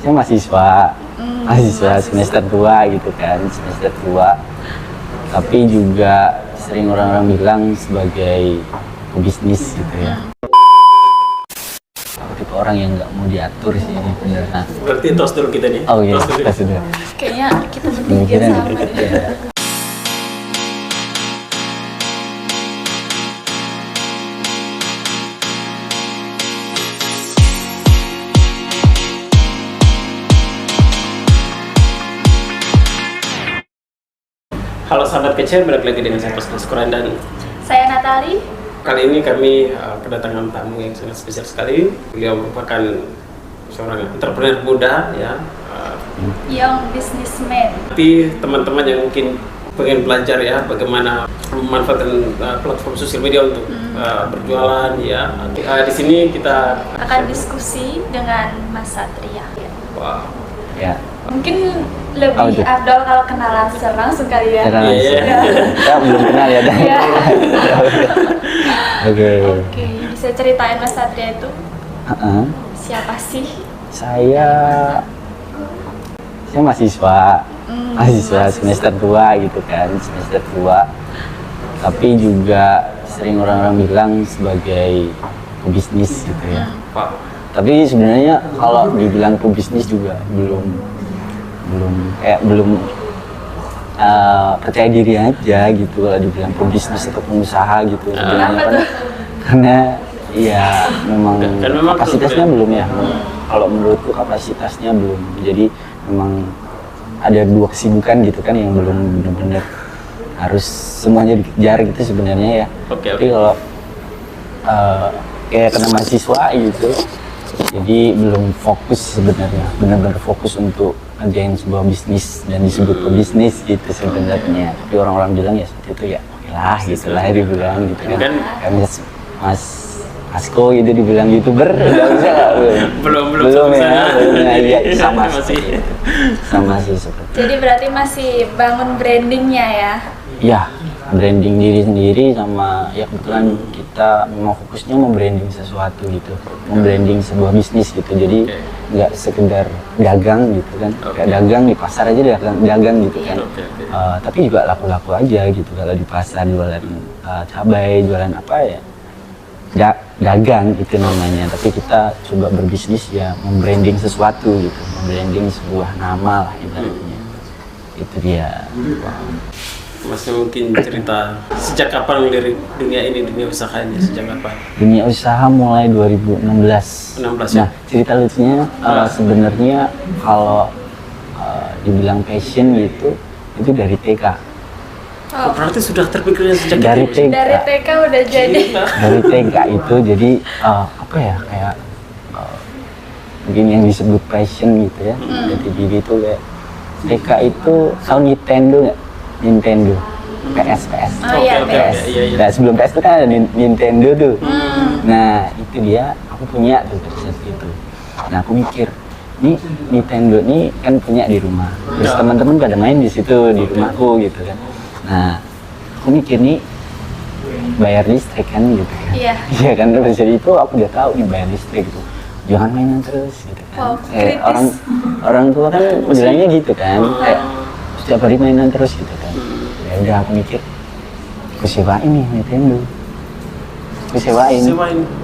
Saya mahasiswa semester 2 gitu kan, semester 2. Tapi juga sering orang-orang bilang sebagai pebisnis gitu ya. Tipe orang yang nggak mau diatur sih ini bener. Nah, berarti tos dulu kita nih. oh iya, tos dulu. Kayaknya kita bertiga sama Deket deh. ya. Halo sahabat kece, balik lagi dengan saya Pascal Skuran dan Saya Natali. kali ini kami kedatangan tamu yang sangat spesial sekali. Beliau merupakan seorang entrepreneur muda ya. Young businessman. Tapi teman-teman yang mungkin pengen belajar ya bagaimana memanfaatkan platform sosial media untuk berjualan ya. Di sini kita Akan diskusi dengan Mas Satria. wow. Ya. Mungkin Oh, lebih itu. afdol kalau kenalan langsung kali ya. Kenalan Iya. langsung. Kita belum kenal ya, Dan. Iya. Oke. Oke, bisa ceritain Mas Satria itu Heeh. siapa sih? Saya mahasiswa semester 2 gitu kan, semester 2. Tapi juga sering orang-orang bilang sebagai pebisnis gitu ya. Wow. Tapi sebenarnya kalau dibilang pebisnis juga belum percaya diri aja gitu kalau dibilang pebisnis atau pengusaha gitu sebenarnya Kenapa kan. tuh? Karena ya memang Kan memang kapasitasnya tuh, belum ya. Kalau menurutku kapasitasnya belum. Jadi memang ada dua kesibukan gitu kan yang belum benar-benar harus semuanya dikejar gitu sebenarnya ya. Oke. Tapi kalau kayak kena mahasiswa gitu, jadi belum fokus sebenarnya, benar-benar fokus untuk ngerjain sebuah bisnis dan disebut pebisnis gitu sebenarnya. Tapi orang-orang bilang ya seperti itu ya, oke lah gitu lah dibilang gitu kan. Kayak Mas Asko gitu dibilang YouTuber, nggak bisa nggak? belum ya, sana. belum ya, sama masih. seperti itu. Sama sih seperti itu. Jadi berarti masih bangun brandingnya ya? Ya, branding diri sendiri sama ya kebetulan kita memang fokusnya membranding sesuatu gitu, membranding sebuah bisnis gitu. Jadi nggak sekedar dagang gitu kan, kayak dagang di pasar aja dagang gitu kan. Tapi juga laku-laku aja gitu kalau di pasar jualan cabai, jualan apa ya, dagang itu namanya. Tapi kita coba berbisnis ya membranding sesuatu gitu, membranding sebuah nama lah ibaratnya. Itu dia. Masnya mungkin cerita sejak kapan dari dunia usahanya sejak kapan? Dunia usaha mulai 2016. 16 ya? Nah, cerita lucunya sebenarnya kalau dibilang passion gitu, itu dari TK. Oh, berarti sudah terpikirnya sejak Dari itu? TK. Dari TK udah jadi. Dari TK itu jadi apa ya kayak mungkin yang disebut passion gitu ya. Jadi diri itu kayak TK itu tahu Nintendo nggak? Nintendo, PS. Oh iya, Oke. PS. Iya. Nah sebelum PS itu kan ada Nintendo tuh. Nah itu dia, aku punya tuh pada saat itu. Nah aku mikir, nih Nintendo nih kan punya di rumah. Terus teman-teman pada main di situ di rumahku gitu kan. Nah aku mikir nih bayar listrik kan gitu kan. Iya. Iya kan pada saat itu aku udah tahu nih bayar listrik gitu. Jangan mainan terus gitu kan. Wow, kritis. Orang tua kan bilangnya gitu kan. Kayak setiap hari mainan terus gitu kan. Ya udah aku mikir, aku sewain nih Nintendo. Aku sewain.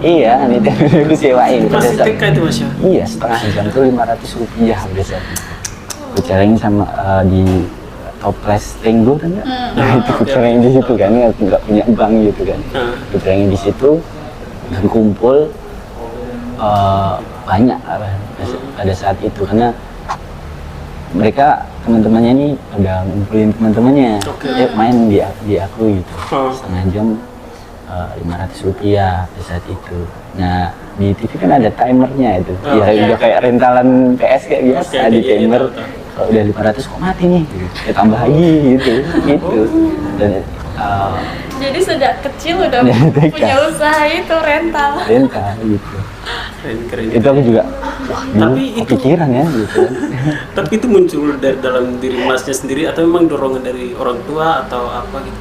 Iya, Nintendo aku sewain. Masih TK itu Mas ya? Iya, setengah jam tuh 500 rupiah biasanya. Aku caranya sama di Toples Tenggo kan nggak? Nah itu aku caranya di situ kan, aku nggak punya bank gitu kan. Aku caranya di situ, dan kumpul banyak pada saat itu karena mereka teman-temannya nih udah ngumpulin teman-temannya, yuk main di aku gitu, setengah jam 500 rupiah pada saat itu. Nah di TV kan ada timernya itu, ya udah kayak rentalan PS kayak biasa di timer. Kalau udah 500 kok mati nih, ya tambah lagi gitu. Dan Jadi sejak kecil udah Dari TK. punya usaha itu rental. rental gitu. Keren. Itu aku juga, wah dulu Tapi itu- kepikiran ya gitu. Tapi itu muncul dalam diri Masnya sendiri atau memang dorongan dari orang tua atau apa gitu?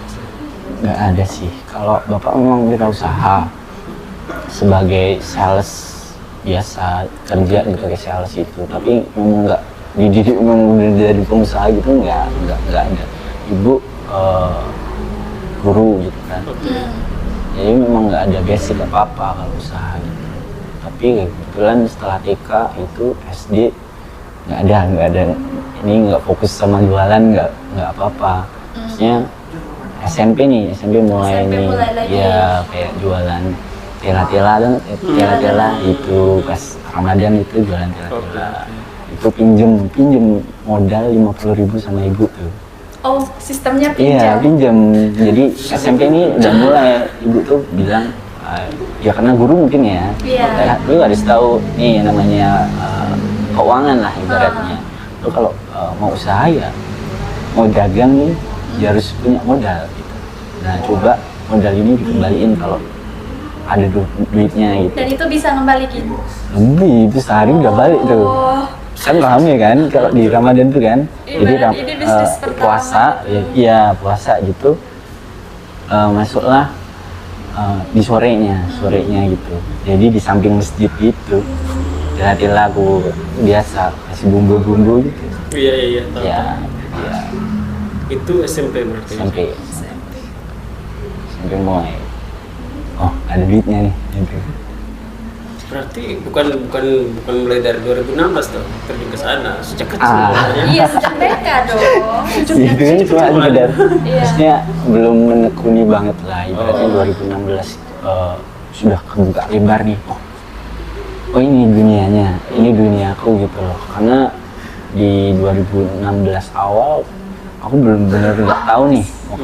Nggak ada sih. Kalau bapak memang wira usaha sebagai sales biasa kerja gitu kayak sales itu, tapi memang nggak dididik memang dari pengusaha gitu, nggak ada. Ibu guru gitu kan, jadi memang nggak ada basic apa kalau usaha gitu. Tapi kebetulan setelah TK itu SD nggak ada ini, nggak fokus sama jualan, nggak apa-apa. Maksudnya SMP mulai nih ya kayak jualan tela itu pas Ramadan itu jualan tela. Itu pinjem modal 50.000 sama ibu tuh. Oh, sistemnya Iya, pinjam. pinjam. Jadi SMP ini udah mulai, ibu tuh bilang, ya karena guru mungkin ya, Iya. lu harus tahu nih namanya keuangan lah ibaratnya. Lu kalau mau usaha ya, mau dagang nih, ya harus punya modal gitu. Nah coba modal ini dikembaliin kalau ada duitnya gitu. Dan itu bisa ngembalikin. Lebih, itu sehari udah balik tuh. Oh, Kan paham ya kan, kalau di Ramadan tuh kan, Ibarat ini bisnis pertama. puasa, iya puasa gitu, masuklah di sorenya gitu. Jadi di samping masjid gitu, tela aku biasa kasih bumbu gitu. Iya, tahu. Ya, Itu SMP berarti. SMP mulai. Oh, ada duitnya nih. Gitu. Berarti bukan mulai dari 2016 tuh terjun ke sana sejak kecil. Ya. iya sejak TK dong. Itu kan cuma sekedar, Iya. maksudnya belum menekuni banget lah. Ibaratnya 2016 sudah kebuka lebar nih. Oh ini dunianya, ini dunia aku gitu loh. Karena di 2016 awal aku belum benar nggak tahu nih mau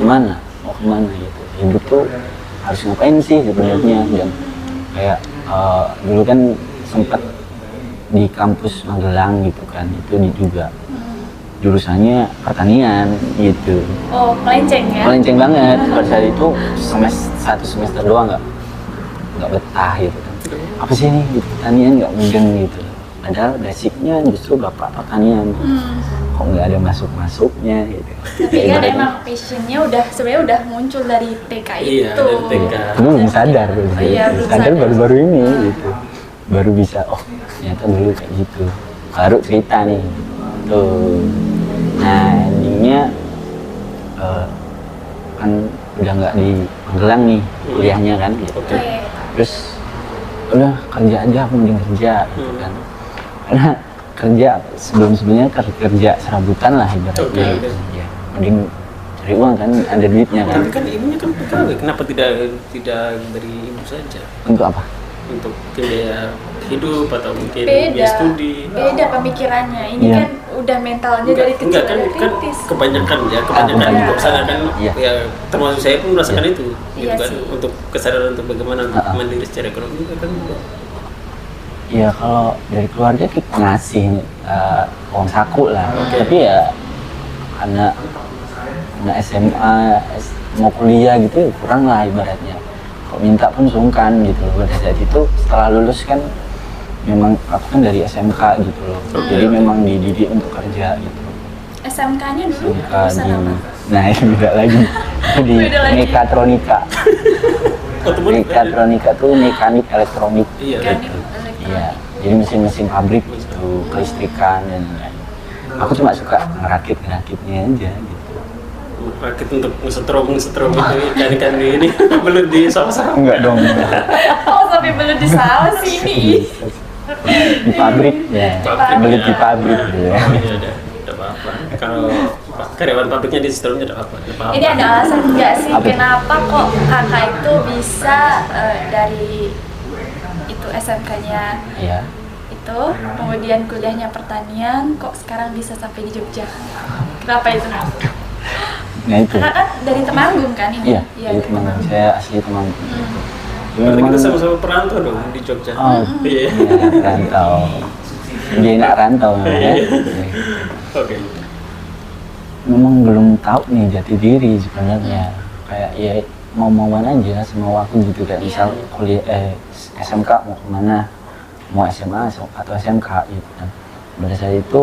kemana gitu. Hidup tuh harus ngapain sih sebenarnya, dan kayak dulu kan sempat di kampus Magelang gitu kan, itu juga jurusannya pertanian gitu. Oh, melenceng ya? Melenceng banget. Pada saat itu satu semester doang nggak betah gitu kan. Apa sih ini gitu, pertanian nggak mudeng gitu. Padahal basicnya justru bapak pertanian. Kok nggak ada masuknya gitu. Tapi kan emang passionnya sebenarnya udah muncul dari TK Iya, itu. dari TK. Tapi belum sadar tuh. Iya, belum sadar sadar. baru-baru ini gitu. Baru bisa, oh ternyata dulu kayak gitu. Baru cerita nih. Tuh. Nah, endingnya kan udah nggak di Magelang nih kuliahnya kan gitu. Oke. Terus udah kerja aja, aku mending kerja gitu kan. Karena kerja sebelumnya kerja serabutan lah ibaratnya Oke. gitu. Ya, mending cari uang kan, ada duitnya kan. Tapi kan ibunya kan pegawai, kenapa tidak dari ibu saja Untuk apa? untuk biaya hidup atau mungkin Beda. biaya studi? Beda pemikirannya. Ini Iya. kan udah mentalnya dari kecil enggak kan, udah kan kritis. kebanyakan iya. di luar sana kan Iya. ya termasuk saya pun merasakan itu gitu Iya kan, sih. untuk kesadaran untuk bagaimana untuk mandiri secara ekonomi itu kan Ya kalau dari keluarga kita ngasih uang saku lah. Oke. Tapi ya karena SMA mau kuliah gitu kurang lah ibaratnya. Kok minta pun sungkan gitu loh. Pada saat itu setelah lulus kan memang aku kan dari SMK gitu loh. Jadi memang dididik untuk kerja gitu. SMK-nya dulu SMK jurusan di, apa? nah ini beda lagi. Di Beda lagi. mekatronika. otomatis Mekatronika tuh mekanik elektronik. iya Mekanik betul. elektronik. Iya, jadi mesin-mesin pabrik gitu, kelistrikan dan lain-lain. Aku cuma suka ngerakitnya aja gitu. Rakit untuk ngesetrum itu ikan ini belum di sama-sama. Enggak dong. Oh, sampai belum disalah sih ini. Di pabrik ya, beli di pabrik gitu ya. Iya, ada apa-apa. Kalau karyawan pabriknya di setelahnya ada apa? Ada apa-apa. Ini ada alasan nggak sih Apa? kenapa kok kakak itu bisa dari itu SMK-nya Iya. itu, kemudian kuliahnya pertanian, kok sekarang bisa sampai di Jogja? Kenapa itu? Nah itu. Kakak kan dari Temanggung kan ini? Iya, Iya, dari dari Temanggung. Saya asli Temanggung. Cuma Berarti kita memang- sama-sama perantau dong di Jogja. Oh, Iya. iya, rantau. Dia enak rantau memang ya. Oke. Memang belum tahu nih jati diri sebenarnya. Kayak ya mau-mauan aja sama aku gitu, kayak misal kuliah SMK mau kemana, mau SMA atau SMK gitu kan. Pada saat itu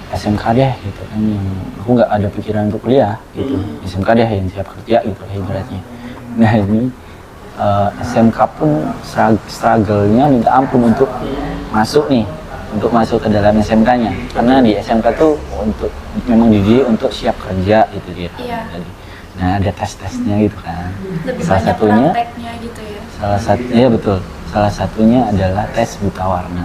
SMK deh gitu kan, yang aku nggak ada pikiran untuk kuliah gitu. SMK deh yang siap kerja gitu ibaratnya. Nah ini SMK pun struggle-nya minta ampun untuk masuk nih, untuk masuk ke dalam SMK-nya, karena di SMK tuh untuk memang dididik untuk siap kerja gitu dia. Iya. Nah ada tes-tesnya gitu kan. Lebih Salah banyak satunya, prakteknya gitu ya. ya betul. Salah satunya adalah tes buta warna.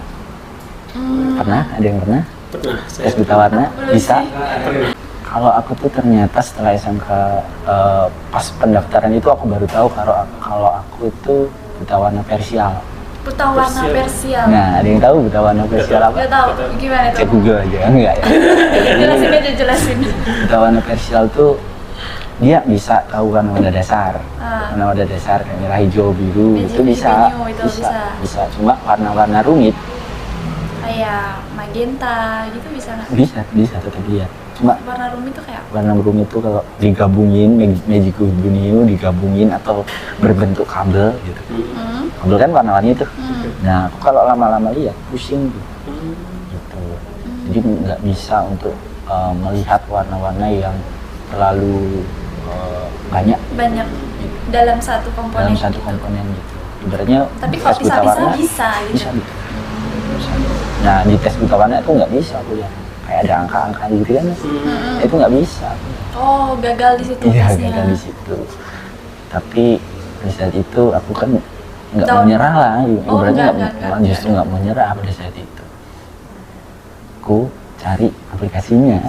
Pernah? Ada yang pernah? Pernah. Tes buta warna? Belum Bisa? sih. Pernah. Kalau aku tuh ternyata setelah SMK pas pendaftaran itu aku baru tahu kalau aku itu buta warna parsial. Buta warna parsial. Nah, ada yang tahu buta warna parsial apa? Gak tahu gimana Cek tuh. Google aja, enggak ya? Jelasin aja, jelasin. Buta warna parsial tuh dia bisa tahu warna dasar. Ah. Warna dasar kayak merah, hijau, biru Biji itu bisa. biru itu bisa. Cuma warna-warna rumit Kayak magenta gitu bisa nggak? bisa tetap lihat. Cuma Warna rumit tuh kayak apa? warna rumit itu kalau digabungin Magic Bunio digabungin atau berbentuk kabel gitu. Kabel kan warna-warni itu. Nah, aku kalau lama-lama lihat pusing gitu. Jadi nggak bisa untuk melihat warna-warna yang terlalu banyak Banyak dalam satu komponen. dalam satu komponen gitu. Ibaratnya Tapi kalau tes buta bisa-bisa warna bisa gitu. bisa gitu. Nah di tes buta warna itu nggak bisa aku lihat. Kayak ada angka-angka gitu kan, itu nggak bisa. Oh, gagal di situ Iya, tesnya. gagal di situ. Tapi di saat itu aku kan nggak Down. mau nyerah lah, Oh, ibaratnya enggak. justru nggak mau nyerah pada saat itu. Aku cari aplikasinya,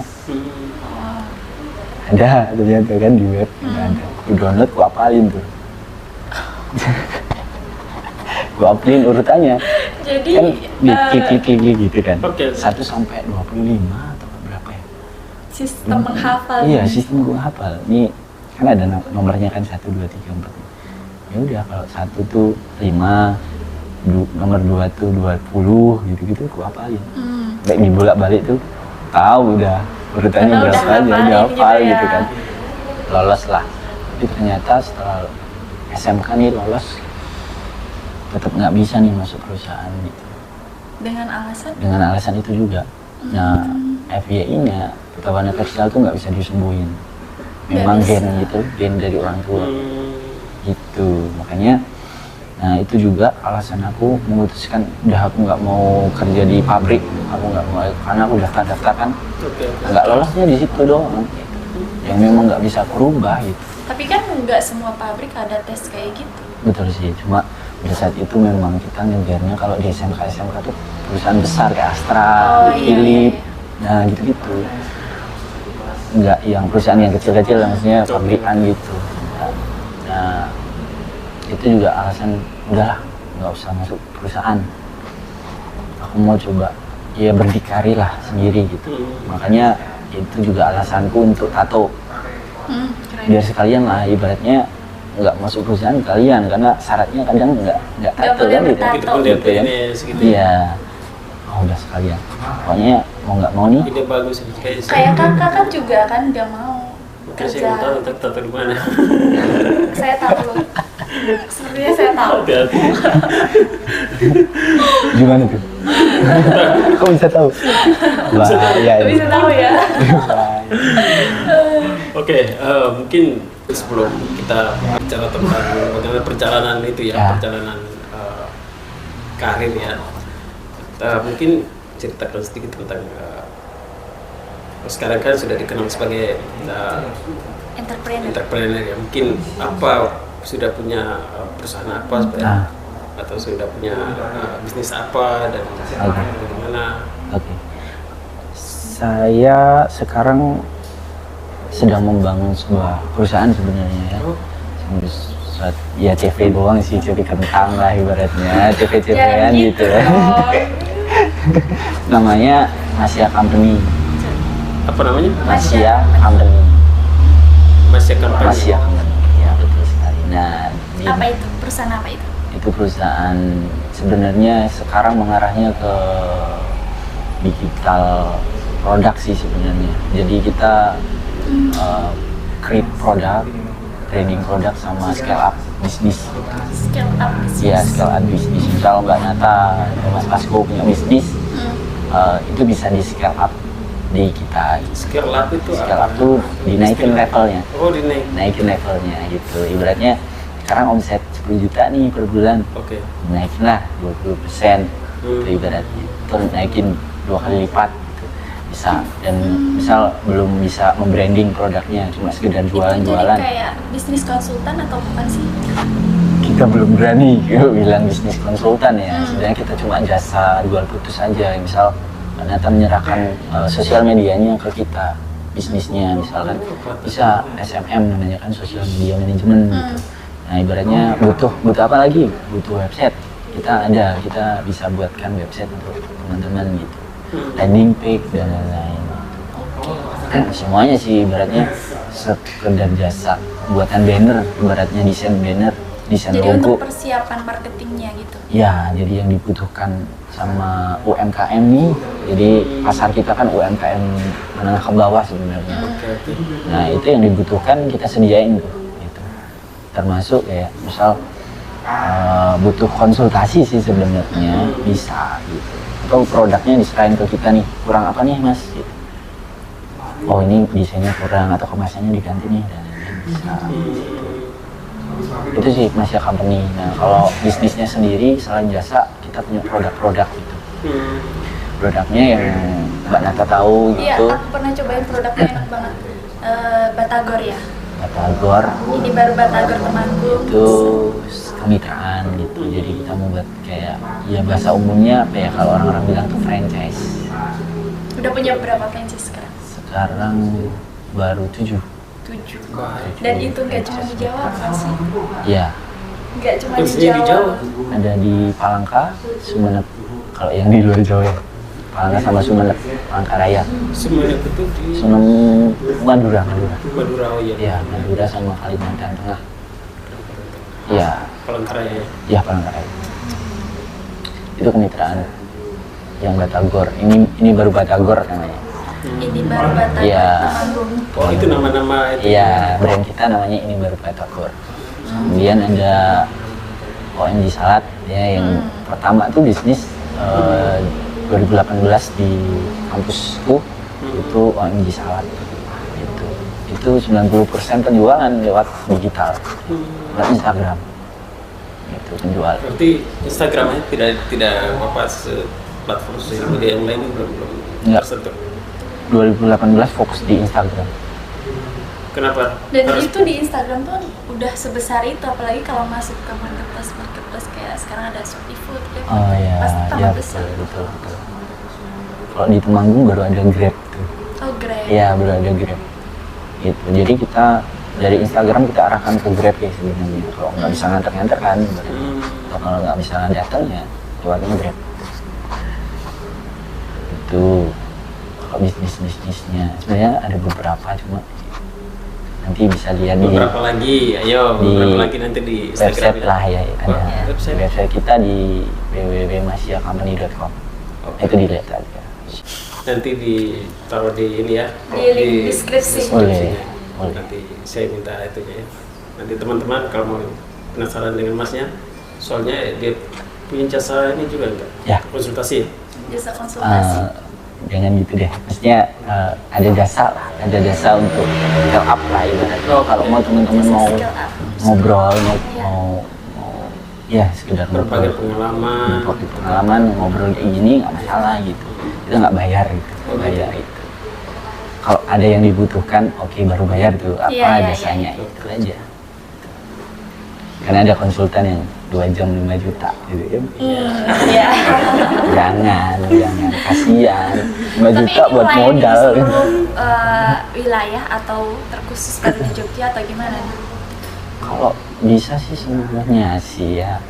ada ternyata kan di web, ada. Aku download, aku apalin tuh. Aku apalin urutannya, Jadi kan klik gitu kan. Oke. 1 sampai 25 atau berapa ya? sistem menghafal. Iya, sistem gua hafal. Ini kan ada nomornya kan 1, 2, 3, 4. Ya udah kalau 1 tuh 5, nomor 2 tuh 20 gitu-gitu gua hafalin. Kayak dibolak-balik tuh tahu udah urutannya Karena udah berapa aja, hafalin udah hafal gitu ya. gitu kan. Lolos lah. Tapi ternyata setelah SMK nih lolos tetap nggak bisa nih masuk perusahaan gitu. Dengan alasan Dengan alasan itu juga. Nah, FYI-nya buta warna parsial tuh nggak bisa disembuhin. Memang Nggak bisa. gen gitu, gen dari orang tua. Gitu. Makanya, nah itu juga alasan aku memutuskan udah aku nggak mau kerja di pabrik. Aku nggak mau, karena aku daftar kan Oke. nggak lolosnya di situ doang. Yang memang nggak bisa aku rubah gitu. tapi kan nggak semua pabrik ada tes kayak gitu. Betul sih, cuma pada saat itu memang kita ngejarnya kalau di SMK tuh perusahaan besar kayak Astra, Oh, iya, Philip, iya. nah gitu-gitu. Enggak yang perusahaan yang kecil-kecil, maksudnya pabrikan gitu. Nah, itu juga alasan udahlah nggak usah masuk perusahaan. Aku mau coba ya berdikari lah sendiri gitu. Makanya itu juga alasanku untuk tato. Keren. Biar sekalian lah ibaratnya nggak masuk perusahaan kalian karena syaratnya kadang nggak tato boleh kan gitu. bertato. Gitu kan Gitu ya. DPNS gitu. Iya. Oh udah sekalian. Pokoknya mau nggak mau nih. Ide bagus ini kayaknya. Kayak kakak kan juga kan nggak mau Oke, saya mau tahu untuk tato di mana. Saya tahu loh. Sebenarnya saya tahu. Hati-hati. Gimana tuh? Kok bisa tahu? Bahaya ini. Bisa tahu ya. Bahaya. Oke, mungkin sebelum kita bicara tentang bagaimana perjalanan itu ya, Ya. perjalanan karir ya, mungkin ceritakan sedikit tentang sekarang kan sudah dikenal sebagai Entrepreneur. entrepreneur ya. Mungkin apa sudah punya perusahaan apa Ah. atau sudah punya bisnis apa dan bagaimana? Oke. Saya sekarang sedang membangun sebuah perusahaan sebenarnya ya. Oh. Ya CV doang sih, CV kentang lah ibaratnya, CV-CV-an Ya, gitu ya. dong. Namanya Masya Company. Apa namanya? Masya Company. Masya Company. Masya Company. Ya betul sekali. Nah, Apa itu? Perusahaan apa itu? itu perusahaan sebenarnya sekarang mengarahnya ke digital produk sih sebenarnya. Jadi kita create produk, training produk sama scale up bisnis. Scale up business. Iya, scale up bisnis. Kalau Mbak Nata, Mas Pasko punya bisnis, itu bisa di scale up di kita. Scale up itu Scale apa? up tuh dinaikin levelnya, Oh, dinaik. naikin levelnya gitu. Ibaratnya sekarang omset 10 juta nih per bulan, Oke. naikin lah 20%, itu ibaratnya itu naikin 2 kali lipat gitu. Bisa. Dan misal belum bisa membranding produknya, cuma sekedar Itu jualan-jualan, jadi kayak bisnis konsultan atau bukan sih? kita belum berani bilang bisnis konsultan ya. Sebenarnya kita cuma jasa jual putus aja. Misal ternyata menyerahkan sosial medianya ke kita, bisnisnya misalkan bisa SMM namanya kan, social media management gitu. Nah ibaratnya butuh apa lagi? Butuh website. Kita bisa buatkan website untuk teman-teman gitu, landing page dan lain-lain. Semuanya sih ibaratnya sekedar jasa buatan banner, ibaratnya desain banner, desain Jadi logo. untuk persiapan marketingnya gitu. Ya, jadi yang dibutuhkan sama UMKM nih, jadi pasar kita kan UMKM menengah ke bawah sebenarnya. Oke. Nah itu yang dibutuhkan kita sediain tuh, gitu. Termasuk kayak misal butuh konsultasi sih sebenarnya bisa gitu. Atau produknya diserahin ke kita nih, kurang apa nih mas? Gitu. Oh ini desainnya kurang atau kemasannya diganti nih dan lain-lain bisa. Gitu. Itu sih Masya Company. Nah kalau bisnisnya sendiri selain jasa kita punya produk-produk gitu. Produknya yang Mbak Nata tahu Iya, gitu. aku pernah cobain produknya enak banget. Batagor ya. Batagor Ini baru Batagor Temanggung. itu kemitraan gitu. Jadi kita membuat kayak ya bahasa umumnya apa ya, kalau orang-orang bilang tuh franchise. Udah punya berapa franchise sekarang? Sekarang baru 7. 7. Dan itu nggak cuma di Jawa kan sih? Ya, Nggak cuma di Khususnya di Jawa. Jawa. ada di Palangka, Sumeneb. Kalau yang di luar Jawa ya, Palangka sama Sumeneb, Palangka Raya. Semuanya itu di Sumeneb, Madura. Madura, oh iya. Ya, Madura sama Kalimantan Tengah. Ya, Palangkaraya ya. ya Palangka Raya. Itu kemitraan yang Batagor. Ini baru Batagor namanya. Ini baru Batagor Iya. Temanggung. Oh itu nama-nama itu. Iya, brand kita namanya ini baru Batagor. Kemudian ada OMG Salad ya, yang pertama tuh bisnis 2018 di kampusku itu OMG Salad. Itu 90% penjualan lewat digital, lewat Instagram. Itu penjual. Berarti Instagramnya tidak apa platform sosial media yang lain belum Enggak. tersentuh. 2018 fokus di Instagram. Kenapa? Dan Harus- itu di Instagram tuh udah sebesar itu, apalagi kalau masuk ke marketplace kayak sekarang ada Shopee Food, Grab, Oh ya, pasti ya tambah besar. betul. Kalau di Temanggung baru ada Grab tuh. Oh Grab. Iya, baru ada Grab. Gitu. Jadi kita dari Instagram kita arahkan ke Grab ya sebenarnya. Kalau nggak bisa nganter-nganter kan, atau kalau nggak bisa datang ya lewatnya Grab. Itu kalau bisnisnya sebenarnya ada beberapa, cuma nanti bisa lihat di beberapa lagi, ayo di beberapa lagi nanti di Instagram website lah ya, ada website. website kita di www.masyacompany.com. Itu dilihat aja. Nanti ditaruh di ini ya, Di link deskripsi. Boleh. Nanti saya minta itunya ya. Nanti teman-teman kalau mau penasaran dengan masnya, soalnya dia punya jasa ini juga enggak? Ya. Konsultasi. Jasa konsultasi. Jangan gitu deh, maksudnya ada jasa lah, ada jasa untuk scale up lah ibaratnya. Kalau mau teman-teman Jasa mau scale up. ngobrol, Iya. mau ya sekedar Berbagai ngobrol, pengalaman. berbagi pengalaman, ngobrol kayak gini nggak masalah gitu. Kita nggak bayar gitu, bayar itu. Kalau ada yang dibutuhkan, oke baru bayar tuh apa Iya, iya, jasanya itu aja. Karena ada konsultan yang 2 jam 5 juta gitu ya. Iya. Jangan, kasihan. 5 Tapi juta ini buat melayani modal. di seluruh wilayah atau terkhusus baru di Jogja atau gimana nih? Kalau bisa sih semuanya sih ya.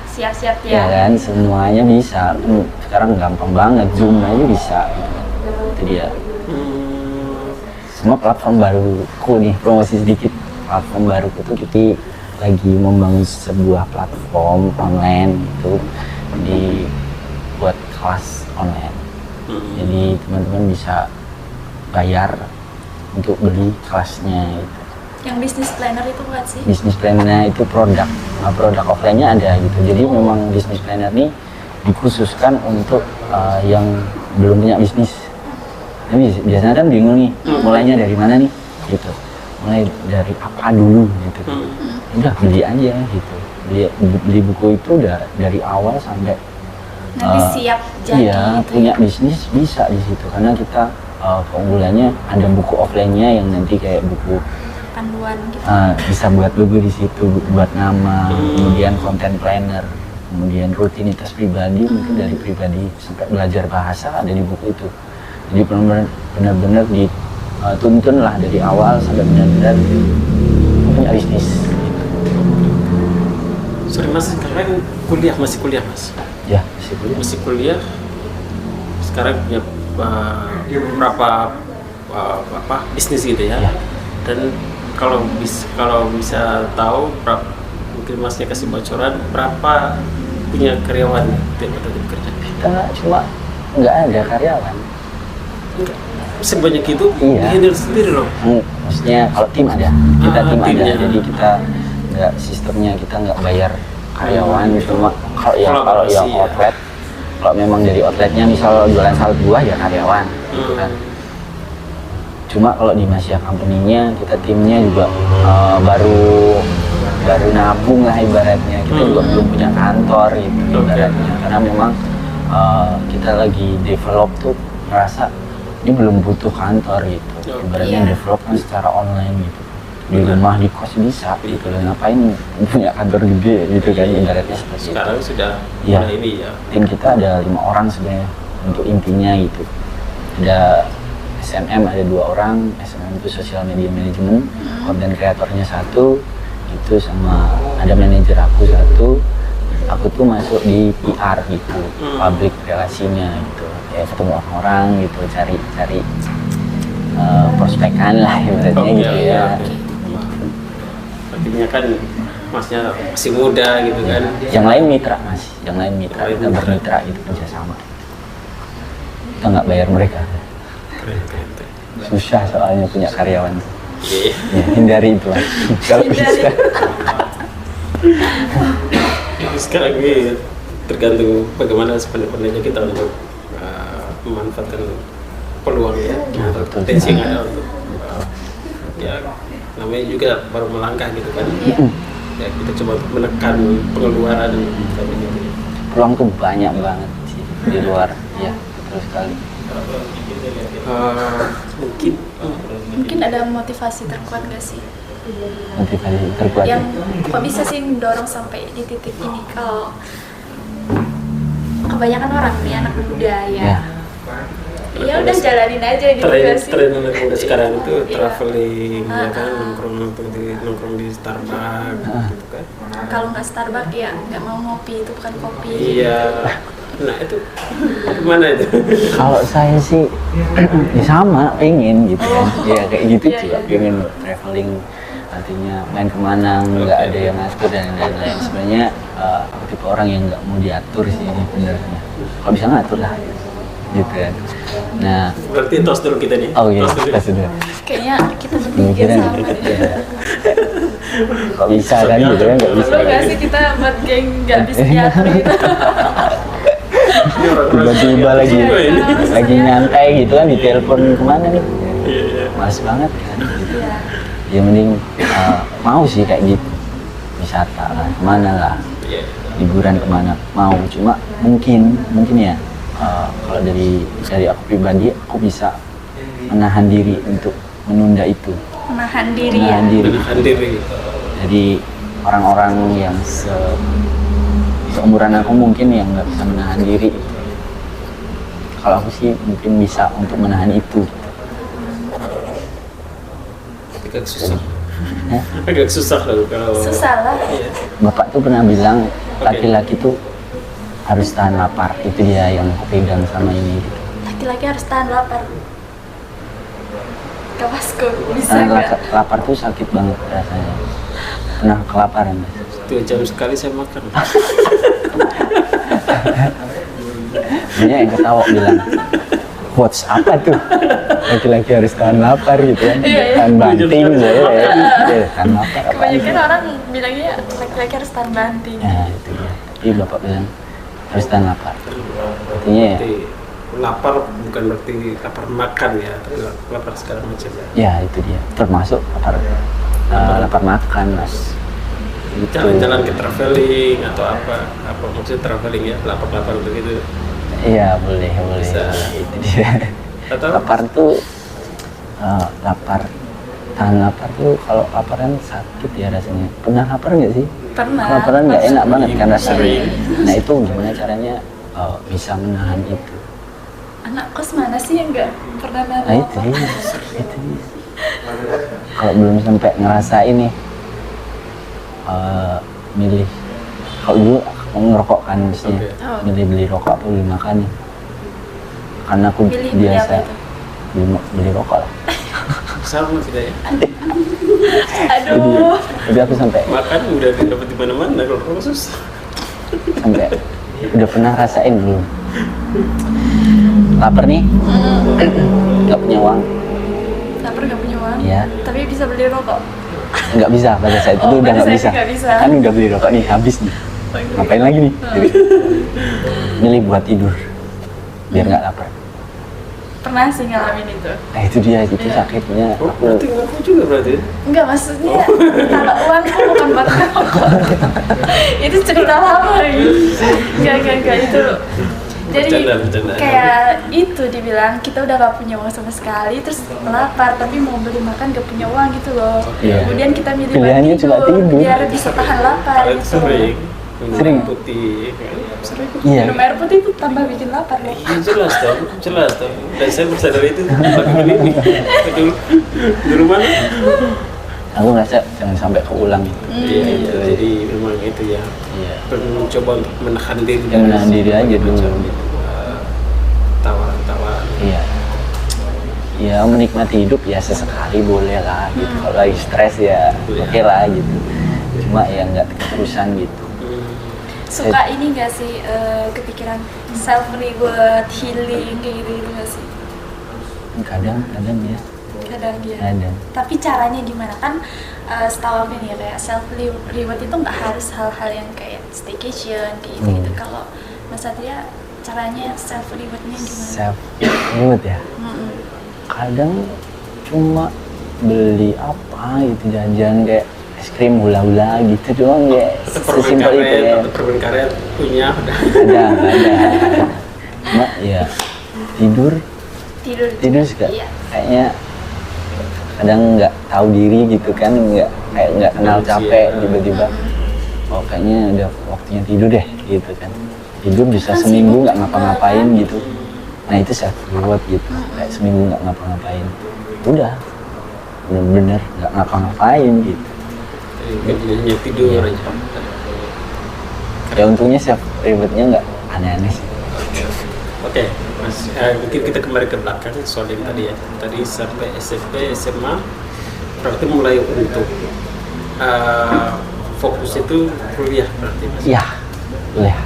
Siap-siap Ya ya. kan, semuanya bisa. Sekarang gampang banget, Zoom aja bisa. Itu dia. Semua platform baruku nih, promosi sedikit. Platform baruku tuh kita lagi membangun sebuah platform online itu buat kelas online. Jadi teman-teman bisa bayar untuk beli kelasnya itu. Yang bisnis planner itu buat sih. Bisnis planner itu produk, produk offline-nya ada gitu. Jadi memang bisnis planner ini dikhususkan untuk yang belum punya bisnis. Tapi biasanya kan bingung nih, mulainya dari mana nih gitu. Mulai dari apa dulu gitu. udah beli aja gitu, beli buku itu udah dari awal sampai Nanti siap jadi iya, gitu punya ya. bisnis bisa di situ karena kita keunggulannya ada buku offline-nya yang nanti kayak buku Panduan gitu. bisa buat logo di situ, buat nama, kemudian content planner, kemudian rutinitas pribadi, mungkin dari pribadi sampai belajar bahasa ada di buku itu. Jadi benar-benar dituntun lah dari awal sampai benar-benar punya bisnis. Sorry Mas, sekarang masih kuliah Mas? Ya, masih kuliah. Masih kuliah. Sekarang punya berapa bisnis gitu ya? Ya. Dan kalau bisa tahu mungkin Masnya kasih bocoran berapa punya karyawan tiap kerja? Kita cuma nggak ada karyawan. Sebanyak itu Iya. handle sendiri loh. Maksudnya kalau tim ada, kita tim ada, timnya. jadi kita nggak sistemnya kita nggak bayar karyawan, cuma kalau yang Kolaborasi, ya. outlet, kalau memang dari outletnya misal jualan salad buah ya karyawan, gitu kan. Cuma kalau di Masya company-nya kita timnya juga baru nabung lah ibaratnya, kita juga belum punya kantor gitu ibaratnya, karena memang kita lagi develop tuh merasa ini belum butuh kantor gitu, ibaratnya Iya. develop kan secara online gitu, di rumah di kos bisa gitu, dan ngapain punya kantor gede gitu kan ibaratnya seperti itu. Sekarang sudah Iya. mulai ini ya. Tim kita ada 5 orang sebenarnya untuk intinya gitu, ada SMM ada 2 orang, SMM itu Social Media Management, konten kreatornya 1, itu sama ada manajer aku 1, aku tuh masuk di PR gitu, public relasinya gitu, ya ketemu orang-orang gitu, cari prospekan lah ibaratnya gitu ya. Artinya kan Masnya masih muda gitu kan. Yang lain mitra Mas, yang lain mitra, kita bermitra gitu, kerjasama. Kita nggak bayar mereka, Keren. susah soalnya punya karyawan. Iya. Ya, hindari itu Mas. Kalau bisa. Sekarang ini tergantung bagaimana sebenarnya kita untuk memanfaatkan peluang ya, atau potensi yang ada untuk ya namanya juga baru melangkah gitu kan. Ya kita coba menekan pengeluaran tapi gitu. Peluang tuh banyak banget sih di luar, ya betul sekali. Mungkin ada motivasi terkuat gak sih? Motivasi terkuat. Yang kok bisa sih mendorong sampai di titik ini? Kalau kebanyakan orang nih anak muda ya, ya udah jalanin aja gitu gak sih? Tren anak muda sekarang itu Iya. traveling ya kan, nongkrong di Starbucks gitu kan. Kalau nggak Starbucks ya nggak mau ngopi, itu bukan kopi. Iya. Nah itu gimana itu? Kalau saya sih ya sama, pengen gitu kan, ya kayak gitu Iya, juga, iya. pengen traveling, artinya main kemana nggak ada yang ngatur dan lain-lain. Sebenarnya aku tipe orang yang nggak mau diatur sih sebenarnya, kalau bisa ngatur lah gitu kan. Nah, Berarti tos dulu kita nih. oh iya, Tos dulu. kita sudah Kayaknya kita bertiga pemikiran sama gitu deh. ya. Kok bisa kan gitu kan, nggak bisa Perlu nggak sih kita buat geng nggak bisa diatur gitu? Ini orang-orang tiba-tiba lagi semua ini. lagi nyantai gitu kan, ditelepon kemana nih, Iya. males banget kan gitu. Iya. Ya mending mau sih kayak gitu, wisata lah, kemana lah, Iya. liburan kemana mau, cuma mungkin ya kalau dari aku pribadi, aku bisa menahan diri untuk menunda itu, Menahan diri ya. menahan diri. Menahan diri. Jadi orang-orang yang seumuran aku mungkin yang nggak bisa menahan diri, kalau aku sih mungkin bisa untuk menahan itu. Agak susah. Hah? Agak susah loh kalau. Susah lah. Iya. Bapak tuh pernah bilang laki-laki tuh harus tahan lapar, itu dia yang aku pegang sama ini gitu. Laki-laki harus tahan lapar. Kak Vasco, bisa Karena nggak? lapar tuh sakit banget rasanya. Pernah kelaparan Mas? 2 jam sekali saya makan. Banyak yang ketawa bilang, quotes apa tuh? Laki-laki harus tahan lapar gitu kan, Iya, iya. tahan banting saya ya. Tahan lapar apa? Kebanyakan orang bilangnya laki-laki harus tahan banting. Nah itu dia. Jadi bapak bilang harus tahan lapar. Artinya ya, Berarti lapar bukan berarti lapar makan ya, tapi lapar segala macam ya. ya itu dia. Termasuk lapar makan Mas. jalan-jalan ke traveling atau apa maksud traveling ya, lapar-lapar begitu. Iya boleh. Bisa. Itu dia. Atau Lapar tuh lapar, tahan lapar tuh kalau lapar kan sakit ya rasanya. Pernah lapar nggak sih? Pernah. Laparan nggak enak banget kan rasanya. Sering. Nah itu gimana caranya bisa menahan itu? Anak kos mana sih yang nggak pernah nahan Nah itu lapar? dia. Kalau belum sampai ngerasain nih, milih. Kalau dulu aku ngerokok kan mestinya, Oke. Oh. milih beli rokok atau beli makan nih. Karena aku Milih beli biasa apa itu? beli rokok lah. sama tidak ya? Aduh. Jadi aku sampai Makan udah dapat di mana-mana, kalau rokok susah. udah pernah rasain belum? Lapar nih, nggak punya uang, Lapar nggak punya uang? Iya. Tapi bisa beli rokok. nggak bisa pada saat itu Oh, udah pada nggak saat bisa. itu nggak bisa. Kan udah beli rokok nih habis nih. Ngapain lagi nih? Jadi, milih buat tidur, biar nggak lapar. Pernah sih ngalamin itu. Nah itu dia, itu Iya. sakitnya. Oh, Aku berarti ngaku juga berarti. Enggak, maksudnya kalau uangku bukan buat rokok. Itu cerita lama gitu. Enggak itu. Jadi Bercanda. kayak itu dibilang kita udah gak punya uang sama sekali, terus lapar tapi mau beli makan gak punya uang gitu loh. Iya. Kemudian kita milih Pilihannya buat cuma tidur. biar bisa tahan lapar Kalian gitu. sering Sering. minum putih. Sering. Iya. Minum air putih itu tambah bikin lapar loh. Iya jelas dong. Dan saya bersadar itu bagaimana ini. Di rumah. aku ngerasa jangan sampai keulang itu. Iya. Jadi memang itu ya. Iya. Perlu mencoba untuk menahan diri. Ya, menahan diri aja dulu. Tawaran-tawaran. Iya. Ya menikmati hidup ya sesekali boleh lah gitu. Kalau lagi stres ya Iya. oke lah gitu. Cuma ya nggak terusan gitu. Suka ini gak sih kepikiran self reward, healing kayak gitu gak sih? Kadang ya. Kadang ya. Kadang. Tapi caranya gimana kan? Setahu aku nih ya, kayak self reward itu nggak harus hal-hal yang kayak staycation kayak gitu. Kalau Mas Satria caranya self rewardnya gimana? Self reward ya. Mm-mm. Kadang cuma beli apa gitu, jajan kayak es krim hula-hula gitu doang ya. Sesimpel itu ya. Permen karet punya udah. Ada. Cuma ya tidur juga Iya. kayaknya kadang nggak tahu diri gitu kan, nggak kenal capek tiba-tiba. Oh kayaknya udah waktunya tidur deh gitu kan. Tidur bisa Kan seminggu sibuk nggak juga, ngapa-ngapain kan? gitu. Nah itu self reward gitu. Kayak seminggu nggak ngapa-ngapain. Udah bener-bener nggak ngapa-ngapain gitu. Hanya tidur aja. Ya untungnya self rewardnya nggak aneh-aneh sih. Oke, Mas, mungkin kita kembali ke belakang soal yang tadi ya. Tadi sampai SMP, SMA, berarti mulai untuk fokus itu kuliah berarti Mas. Iya, boleh.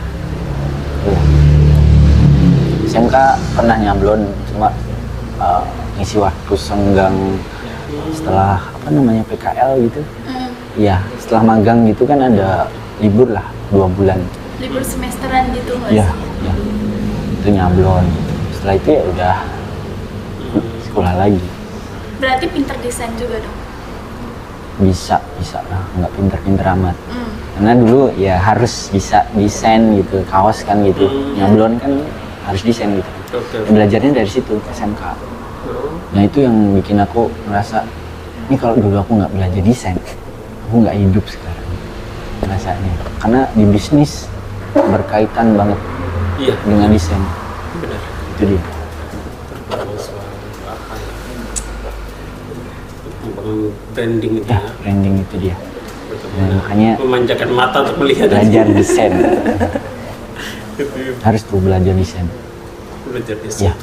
SMK pernah nyablon, cuma ngisi waktu senggang setelah apa namanya PKL gitu. Iya, setelah magang gitu kan ada libur lah 2 bulan. Libur semesteran gitu nggak Iya, sih? ya. Itu nyablon. Setelah itu ya udah sekolah lagi. Berarti pinter desain juga dong. Bisa lah, nggak pinter-pinter amat. Karena dulu ya harus bisa desain gitu, kaos kan gitu. Nyablon kan harus desain gitu. Oke. Belajarnya dari situ SMK. Nah itu yang bikin aku ngerasa, ini kalau dulu aku nggak belajar desain, aku nggak hidup sekarang rasanya. Karena di bisnis berkaitan banget Iya, dengan desain. benar. Itu dia. Membangun branding itu Ya, ya. branding itu dia. Bagaimana makanya memanjakan mata untuk melihat Belajar desain. Harus tuh belajar desain. belajar desain. Ya,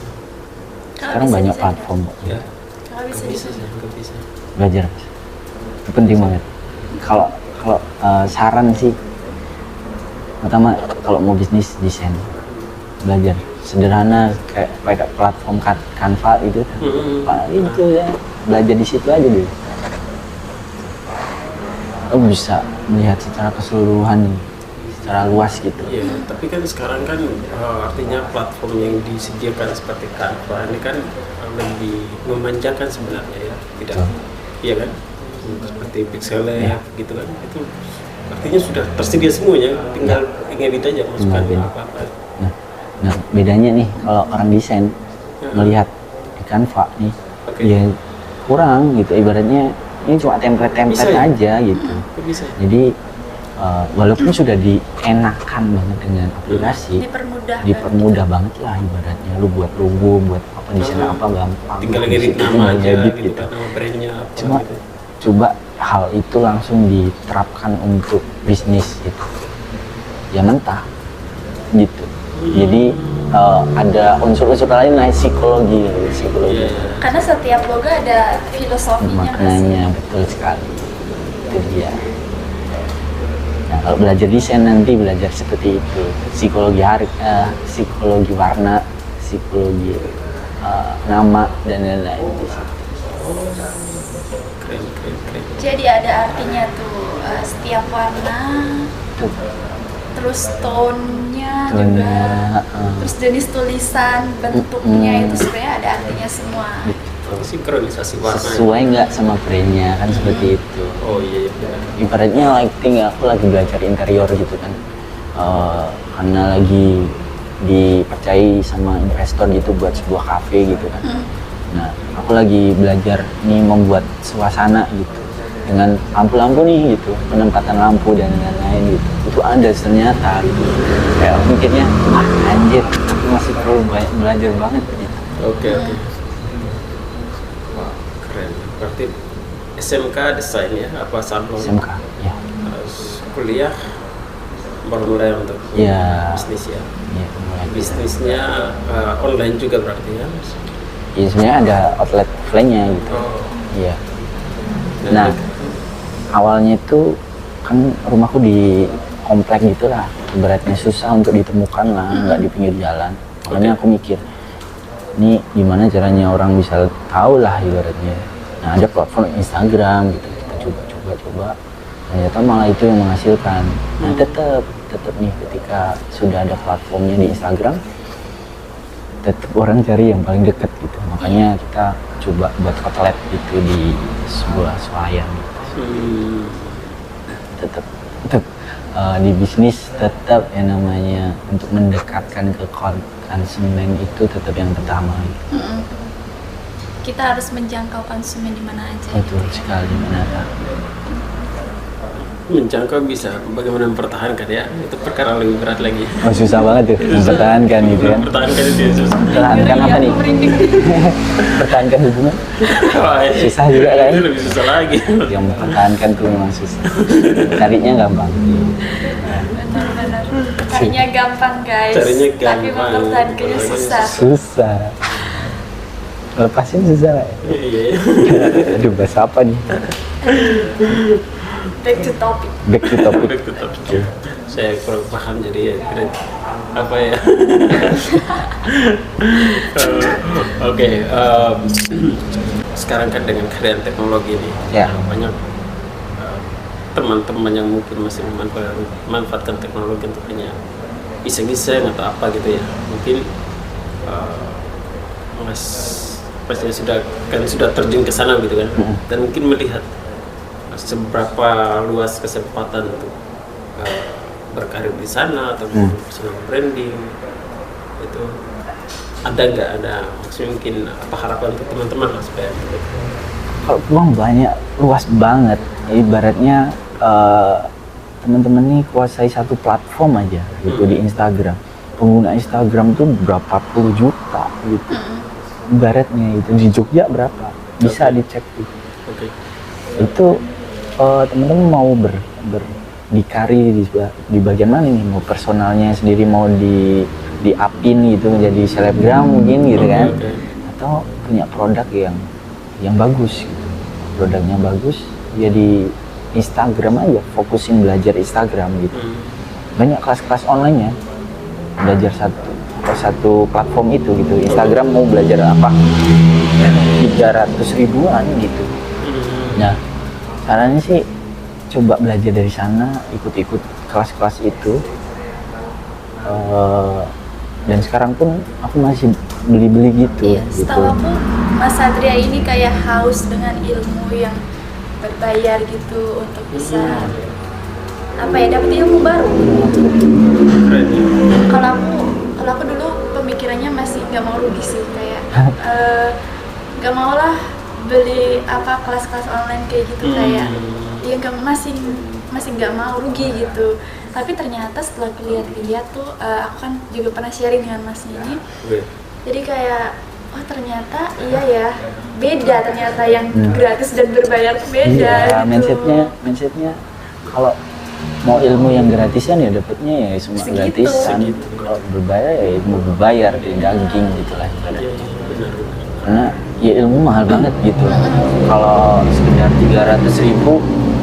sekarang bisa banyak desain, platform kok. Ya, Kalau bisa bisa desain. sih, nggak bisa. Belajar. Itu penting banget. Kalau saran sih, pertama kalau mau bisnis desain, belajar sederhana kayak pakai platform Canva itu. Itu ya, belajar di situ aja dulu. Lo bisa melihat secara keseluruhan nih, secara luas gitu. Iya, tapi kan sekarang kan artinya platform yang disediakan seperti Canva ini kan lebih memanjakan sebenarnya ya, tidak? Betul. Iya kan? seperti pixel gitu kan, itu artinya sudah tersedia semuanya, tinggal ngedit aja, masukkan apa-apa. Nah, bedanya nih kalau orang desain melihat di Canva nih, ya kurang gitu, ibaratnya ini cuma template-template aja gitu. Bisa. Jadi walaupun sudah dienakan banget dengan aplikasi, dipermudah banget lah ibaratnya. Lu buat logo, buat apa desain apa gampang. Tinggal ngedit nama aja gitu, nama brandnya apa. Cuma gitu. Coba hal itu langsung diterapkan untuk bisnis gitu, ya mentah gitu. Jadi ada unsur-unsur lain lah, psikologi. Karena setiap logo ada filosofinya. Maknanya betul sekali. Itu dia. Nah, kalau belajar desain nanti belajar seperti itu, psikologi harga, psikologi warna, psikologi nama dan lain-lain. Keren. Jadi ada artinya tuh setiap warna. Terus tone-nya juga, terus jenis tulisan, bentuknya itu sebenarnya ada artinya semua. Sinkronisasi warna. Sesuai nggak sama brandnya kan seperti itu. Oh iya. Ibaratnya lighting, aku lagi belajar interior gitu kan, karena lagi dipercayai sama investor gitu buat sebuah cafe gitu kan. Nah, aku lagi belajar nih membuat suasana gitu dengan lampu-lampu nih gitu, penempatan lampu dan lain-lain gitu. Itu ada ternyata gitu. Kayak mikirnya, anjir, aku masih perlu banyak belajar banget gitu. Oke. Wah, keren. Berarti SMK desain ya, apa sablon? SMK, ya. Kuliah baru mulai untuk bisnis ya. Iya, mulai. Bisnisnya online juga berarti ya? Iya, sebenarnya ada outlet offline-nya gitu. Iya. Nah, awalnya itu kan rumahku di komplek gitu lah, ibaratnya susah untuk ditemukan lah, nggak di pinggir jalan. Makanya aku mikir, ini gimana caranya orang bisa tahu lah ibaratnya. Nah, ada platform Instagram gitu, kita coba, ternyata malah itu yang menghasilkan. Nah, tetap nih ketika sudah ada platformnya di Instagram, tetap orang cari yang paling dekat gitu. Makanya kita coba buat outlet gitu di sebuah swalayan gitu. Tetap di bisnis tetap yang namanya untuk mendekatkan ke konsumen itu tetap yang pertama gitu. Kita harus menjangkau konsumen di mana aja. Betul sekali, benar. Menjangkau bisa, bagaimana mempertahankan ya, itu perkara lebih berat lagi. Oh, susah banget tuh mempertahankan gitu ya. Mempertahankan itu susah. Mempertahankan apa nih? Pertahankan hubungan susah juga kan? Itu lebih susah lagi. Yang mempertahankan tuh memang susah, carinya gampang. Benar-benar. Carinya gampang guys, Carinya tapi gampang, mempertahankannya susah. Lepasin susah lah. Iya. Aduh, bahas apa nih? Back to topic. Okay. Saya kurang paham jadi ya kira apa ya. Oke. Sekarang kan dengan kehadiran teknologi ini banyak teman-teman yang mungkin masih memanfaatkan teknologi untuk hanya iseng-iseng atau apa gitu ya. Mungkin Mas pastinya sudah terjun ke sana gitu kan, dan mungkin melihat seberapa luas kesempatan untuk berkarir di sana atau personal branding itu ada maksudnya mungkin apa harapan untuk teman-teman lah supaya kalau peluang banyak, luas banget. Ibaratnya teman-teman nih kuasai satu platform aja gitu di Instagram. Pengguna Instagram tuh berapa puluh juta gitu. Ibaratnya itu di Jogja berapa? Bisa dicek tuh. Itu teman-teman mau dikarir di bagian mana nih? Mau personalnya sendiri mau di upin gitu menjadi selebgram mungkin gitu kan? Atau punya produk yang bagus gitu. Produknya bagus ya di Instagram aja, fokusin belajar Instagram gitu. Banyak kelas-kelas online ya, belajar satu platform itu gitu. Instagram mau belajar apa 300 ribuan gitu. Nah, caranya sih coba belajar dari sana, ikut-ikut kelas-kelas itu. Dan sekarang pun aku masih beli-beli gitu. Iya, setahu aku Mas Satria ini kayak haus dengan ilmu yang berbayar gitu untuk bisa apa ya, dapat ilmu baru. Keren ya. Kalau aku dulu pemikirannya masih nggak mau rugi sih, kayak nggak mau lah beli apa kelas-kelas online kayak gitu, kayak ya masih nggak mau rugi gitu. Tapi ternyata setelah lihat-lihat tuh, aku kan juga pernah sharing dengan Mas ini, jadi kayak oh ternyata iya ya, beda ternyata yang gratis dan berbayar tuh beda. Iya, gitu. mindsetnya kalau mau ilmu yang gratisan ya dapatnya ya semua Segitu. gratisan. Kalau berbayar ya ilmu berbayar, di daging gitulah ibaratnya. Karena ya ilmu mahal banget gitu. Kalau sekedar 300.000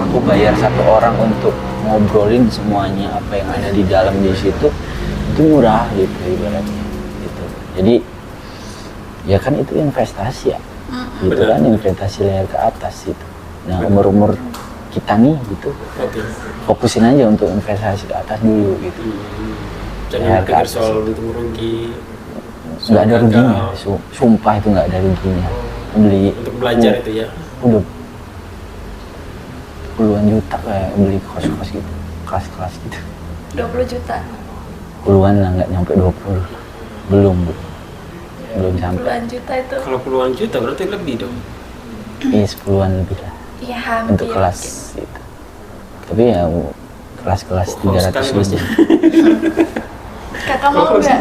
aku bayar satu orang untuk ngobrolin semuanya apa yang ada di dalam di situ, itu murah gitu ibaratnya gitu. Jadi ya kan itu investasi ya, gitu kan, investasi layar ke atas gitu. Nah umur kita nih gitu, fokusin aja untuk investasi ke atas dulu gitu. Jangan pikir soal untung rugi. Nggak ada ruginya, sumpah itu nggak ada ruginya. Beli Untuk belajar itu ya. udah puluhan juta kayak beli kos-kos gitu, kelas-kelas gitu. 20 juta. Puluhan lah, nggak nyampe 20. Belum sampai. Puluhan juta itu. Kalau puluhan juta berarti lebih dong. Iya 10-an lebih lah Iya hampir. untuk kelas gitu. Tapi ya kelas-kelas 300 lebih. Kakak mau nggak?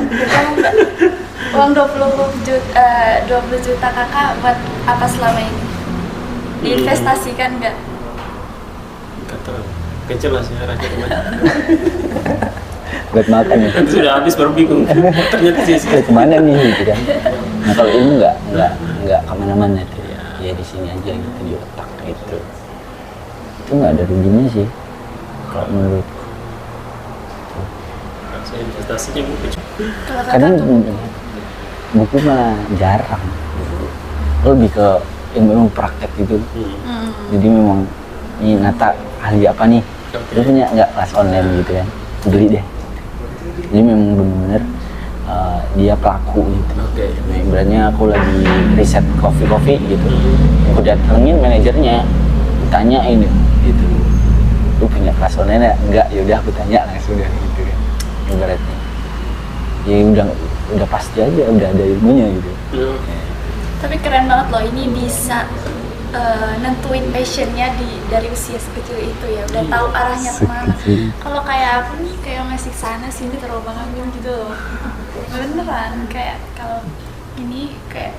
Uang 20 juta kakak buat apa selama ini? Diinvestasikan nggak? Kata kejelas ya rakyat kemana. Buat makan ya. Nanti sudah habis baru bingung. Ternyata sih. Buat kemana nih gitu kan. Nah kalau ilmu nggak kemana-mana tuh. Ya di sini aja gitu, di otak gitu. Itu nggak ada ruginya sih kalau menurut. Saya investasinya buku. Kalau kakak Kadang tuh buku mah jarang. Lebih ke ilmu praktek gitu. Jadi memang ini Nata ahli apa nih? Dia punya nggak kelas online gitu kan? Beli deh. Jadi memang benar-benar dia pelaku gitu. Nah, ibaratnya aku lagi riset kopi gitu. Aku datengin manajernya, ditanyain gitu. Lu punya kelas online ya? Enggak, yaudah aku tanya langsung deh gitu kan. Ibaratnya. Ya udah pasti aja, udah ada ilmunya gitu. tapi keren banget loh, ini bisa nentuin passionnya dari usia sekecil itu ya, udah tahu arahnya kemana. Kalau kayak aku nih kayak masih sana sini terombang ambing gitu loh, beneran kayak kalau ini kayak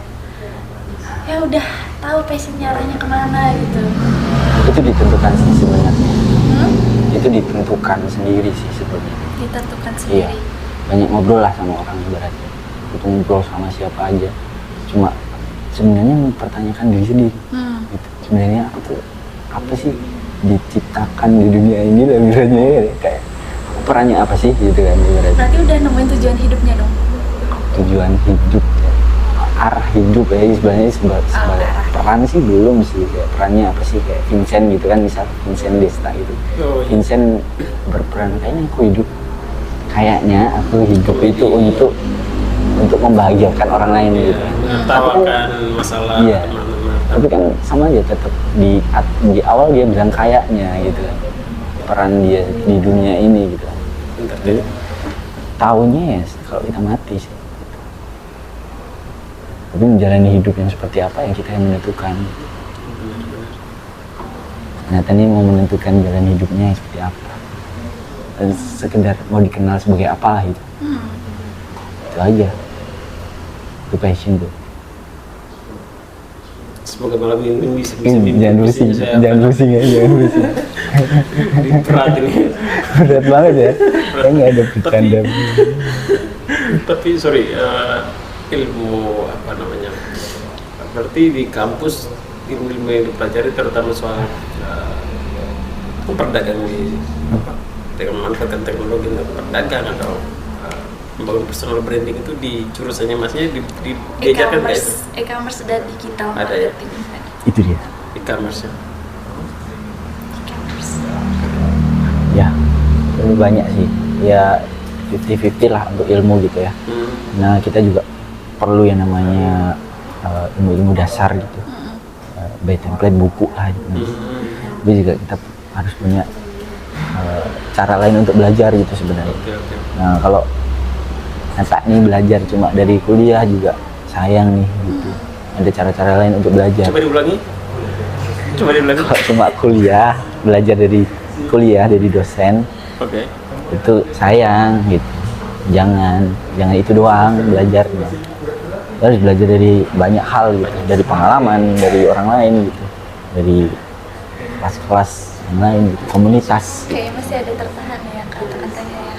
ya udah tahu passionnya arahnya kemana gitu. Itu ditentukan sih sebenarnya. Itu ditentukan sendiri sih sebenarnya. Ditentukan Iya, sendiri. banyak ngobrol lah sama orang ibaratnya. Itu ngobrol sama siapa aja. Cuma sebenarnya mempertanyakan diri sendiri. Gitu. Sebenarnya aku tuh apa sih diciptakan di dunia ini lah ibaratnya ya. Kayak perannya apa sih gitu kan ibaratnya. Berarti udah nemuin tujuan hidupnya dong. Tujuan hidup, arah hidup ya sebenarnya sebagai peran sih belum sih, kayak perannya apa sih kayak Vincent gitu kan, misal Vincent Desta gitu. Vincent berperan kayaknya aku hidup itu untuk membahagiakan orang lain gitu. Menertawakan masalah teman-teman. Tapi kan sama aja, tetap di awal dia bilang kayaknya gitu kan, peran dia di dunia ini gitu. Jadi tahunya ya kalau kita mati sih. Tapi menjalani hidup yang seperti apa yang kita yang menentukan. Ternyata ini mau menentukan jalan hidupnya yang seperti apa. Dan sekedar mau dikenal sebagai apalah gitu. Itu aja. Itu passion tuh. Semoga malam ini bisa Jangan pusing ya. Berat ini. Berat banget ya. Saya nggak ada bercanda. Tapi sorry, ilmu apa namanya? Berarti di kampus ilmu yang dipelajari terutama soal perdagangan dengan memanfaatkan teknologi untuk berdagang atau membangun personal branding itu di jurusannya masnya diajarkan nggak itu? E-commerce dan digital Ada ya? marketing. Itu dia. E-commerce ya. E-commerce. Ya, lebih banyak sih. Ya 50-50 lah untuk ilmu gitu ya. Nah kita juga perlu yang namanya ilmu-ilmu dasar gitu. By template buku lah gitu. tapi juga kita harus punya cara lain untuk belajar gitu sebenarnya. Oke. Nah kalau nyata nih belajar cuma dari kuliah juga sayang nih gitu. Ada cara-cara lain untuk belajar. Coba diulangi. Kalau cuma kuliah, belajar dari kuliah dari dosen, Oke. itu sayang gitu. Jangan itu doang belajarnya. Kita harus belajar dari banyak hal gitu, dari pengalaman, dari orang lain gitu, dari kelas-kelas yang lain gitu, komunitas. Kayak masih ada tertahan ya kata-katanya ya.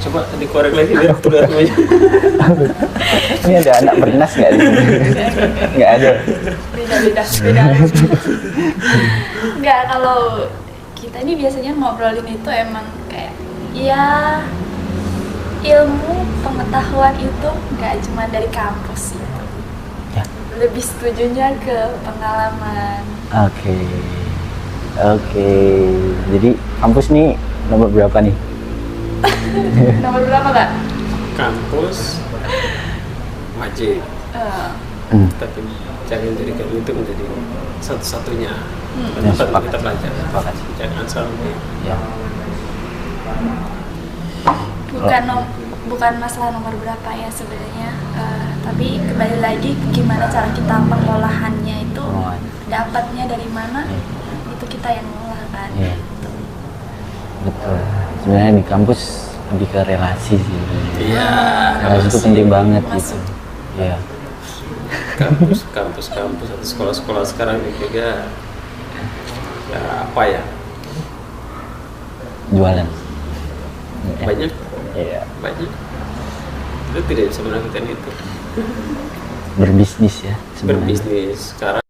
Coba dikorek lagi biar aku lihat aja. Ini ada anak bernas nggak di sini? Nggak ada. Beda. Nggak, kalau kita ini biasanya ngobrolin itu emang kayak ya ilmu pengetahuan itu nggak cuma dari kampus gitu. Ya. Lebih setujunya ke pengalaman. Oke. Jadi kampus nih nomor berapa nih? Nomor berapa Kak? Kampus wajib, tapi jangan jadikan itu menjadi satu-satunya tempat sepakat. kita belajar. Sepakat. Jangan sampai Ya. Bukan masalah nomor berapa ya sebenarnya, tapi kembali lagi gimana cara kita pengolahannya itu, dapatnya dari mana, itu kita yang ngolah kan. Iya. Betul. Sebenarnya di kampus lebih ke relasi sih. Iya, Relasi itu penting banget gitu. Masuk. Iya. kampus atau sekolah-sekolah sekarang juga ya apa ya, Jualan. banyak Iya. itu tidak bisa menafikan itu Berbisnis ya sebenarnya. berbisnis sekarang.